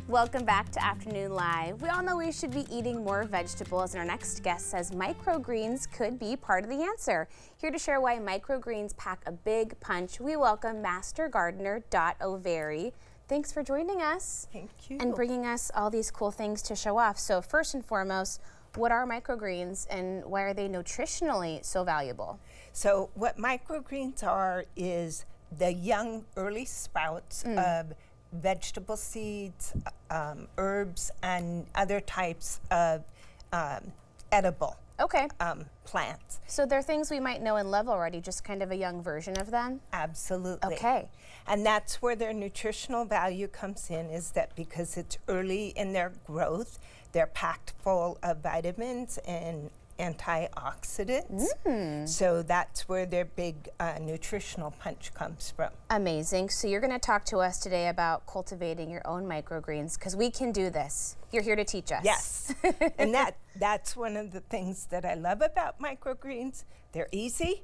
Welcome back to Afternoon Live. We all know we should be eating more vegetables, and our next guest says microgreens could be part of the answer. Here to share why microgreens pack a big punch, we welcome Master Gardener Dot O'Veary. Thanks for joining us. Thank you. And bringing us all these cool things to show off. So first and foremost, what are microgreens and why are they nutritionally so valuable? So what microgreens are is the young early sprouts of vegetable seeds, herbs, and other types of edible plants. So they're things we might know and love already, just kind of a young version of them? Absolutely. Okay. And that's where their nutritional value comes in, is that because it's early in their growth, they're packed full of vitamins and antioxidants. So that's where their big nutritional punch comes from. Amazing. So you're going to talk to us today about cultivating your own microgreens, because we can do this. You're here to teach us. Yes. And that's one of the things that I love about microgreens. They're easy.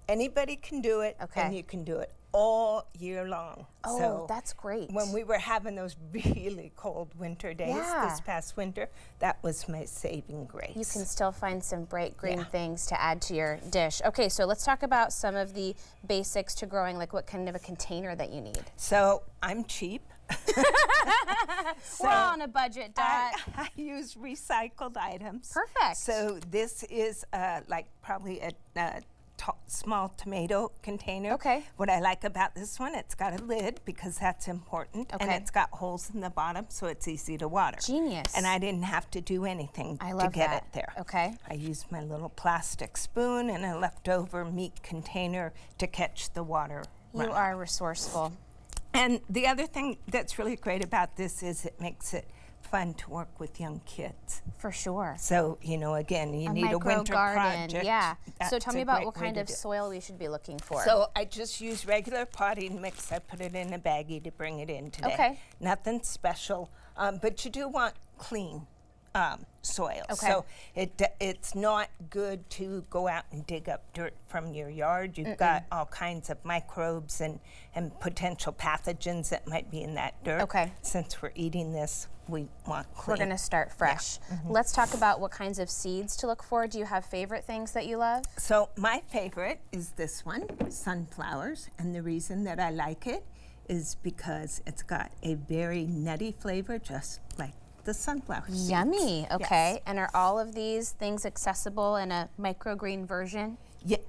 Anybody can do it, and you can do it all year long. Oh, so that's great. when we were having those really cold winter days this past winter, that was my saving grace. You can still find some bright green things to add to your dish. Okay, so let's talk about some of the basics to growing, like what kind of a container that you need. So I'm cheap. We're all on a budget, Dot. I use recycled items. Perfect. So this is like probably a small tomato container. Okay. What I like about this one, it's got a lid because that's important. Okay. And it's got holes in the bottom so it's easy to water. Genius. And I didn't have to do anything to get it there. Okay. I used my little plastic spoon and a leftover meat container to catch the water. You are resourceful. And the other thing that's really great about this is it makes it fun to work with young kids. For sure. So, you know, again, you need a winter garden. project. Yeah. So That's tell me a about great what way kind to of do it. soil we should be looking for. So I just use regular potting mix. I put it in a baggie to bring it in today. Okay. Nothing special, but you do want clean soil. Okay. So it's not good to go out and dig up dirt from your yard. You've got all kinds of microbes and potential pathogens that might be in that dirt. Okay. Since we're eating this, we want clean. We're going to start fresh. Let's talk about what kinds of seeds to look for. Do you have favorite things that you love? So my favorite is this one, sunflowers, and the reason that I like it is because it's got a very nutty flavor, just like the sunflower seeds. Yummy. Okay. Yes. And are all of these things accessible in a microgreen version? Yeah.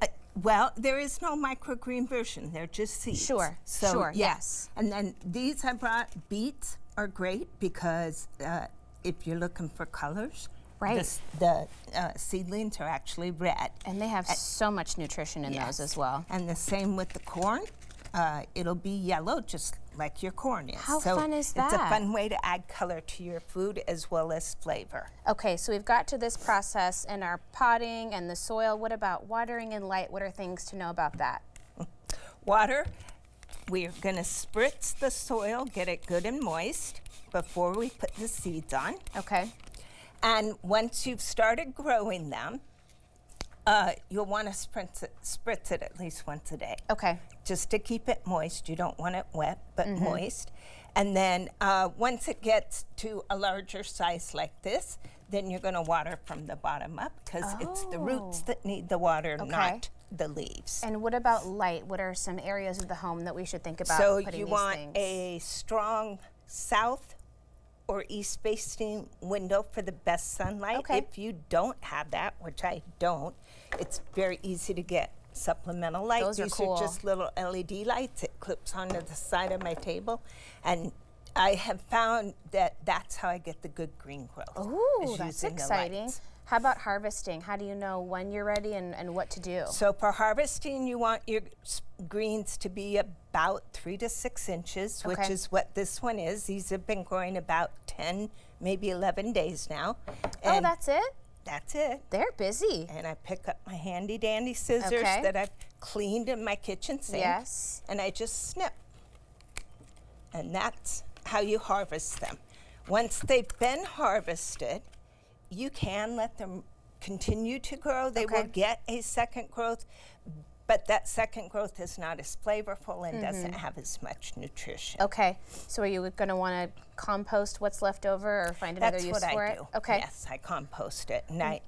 Well, there is no microgreen version. They're just seeds. Sure. So, sure. yeah. Yes. And then these I brought. Beets are great because if you're looking for colors, right. The seedlings are actually red. And they have so much nutrition in those as well. And the same with the corn. It'll be yellow, just like your corn is. How fun is that? It's a fun way to add color to your food as well as flavor. Okay, so we've got to this process in our potting and the soil. What about watering and light? What are things to know about that? Water, we're going to spritz the soil, get it good and moist before we put the seeds on. Okay. And once you've started growing them, you'll want to spritz it at least once a day. Okay. Just to keep it moist. You don't want it wet, but moist. And then once it gets to a larger size like this, then you're going to water from the bottom up because it's the roots that need the water, not the leaves. And what about light? What are some areas of the home that we should think about So putting you these want things? a strong south or east facing window for the best sunlight. Okay. If you don't have that, which I don't, it's very easy to get supplemental light. Those are These cool. are just little LED lights. It clips onto the side of my table, and I have found that that's how I get the good green growth. Ooh, is that's using the exciting. lights. How about harvesting? How do you know when you're ready and what to do? So for harvesting, you want your greens to be about 3 to 6 inches, which Okay. is what this one is. These have been growing about 10, maybe 11 days now. Oh, And that's it? that's it. They're busy. And I pick up my handy dandy scissors Okay. that I've cleaned in my kitchen sink. Yes. And I just snip. And that's how you harvest them. Once they've been harvested, you can let them continue to grow. They will get a second growth, But that second growth is not as flavorful and doesn't have as much nutrition. Okay, so are you going to want to compost what's left over or find another That's use what for I it? do. Okay. Yes, I compost it, and I,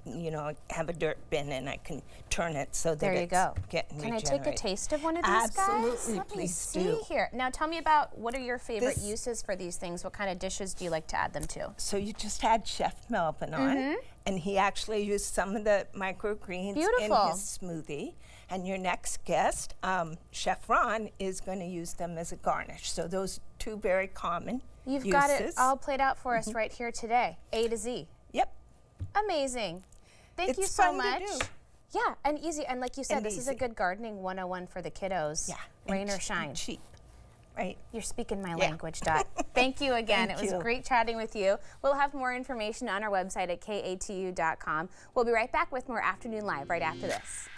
have a dirt bin, and I can turn it so that There you it's go. getting Can I regenerated. take a taste of one of these guys? Absolutely, Let me please see do. here. Now tell me about what are your favorite This- uses for these things? What kind of dishes do you like to add them to? So you just had Chef Melvin on, and he actually used some of the microgreens in Beautiful. his smoothie. And your next guest, Chef Ron, is going to use them as a garnish. So those two very common You've uses. got it all played out for us right here today, A to Z. Yep. Amazing. Thank you It's so fun to much. do. Yeah, and easy. And like you said, And this is a easy. good gardening 101 for the kiddos. Yeah. Rain and or shine. cheap, right? You're speaking my Yeah. language, Dot. Thank you again. Thank It was you. great chatting with you. We'll have more information on our website at katu.com. We'll be right back with more Afternoon Live right after this.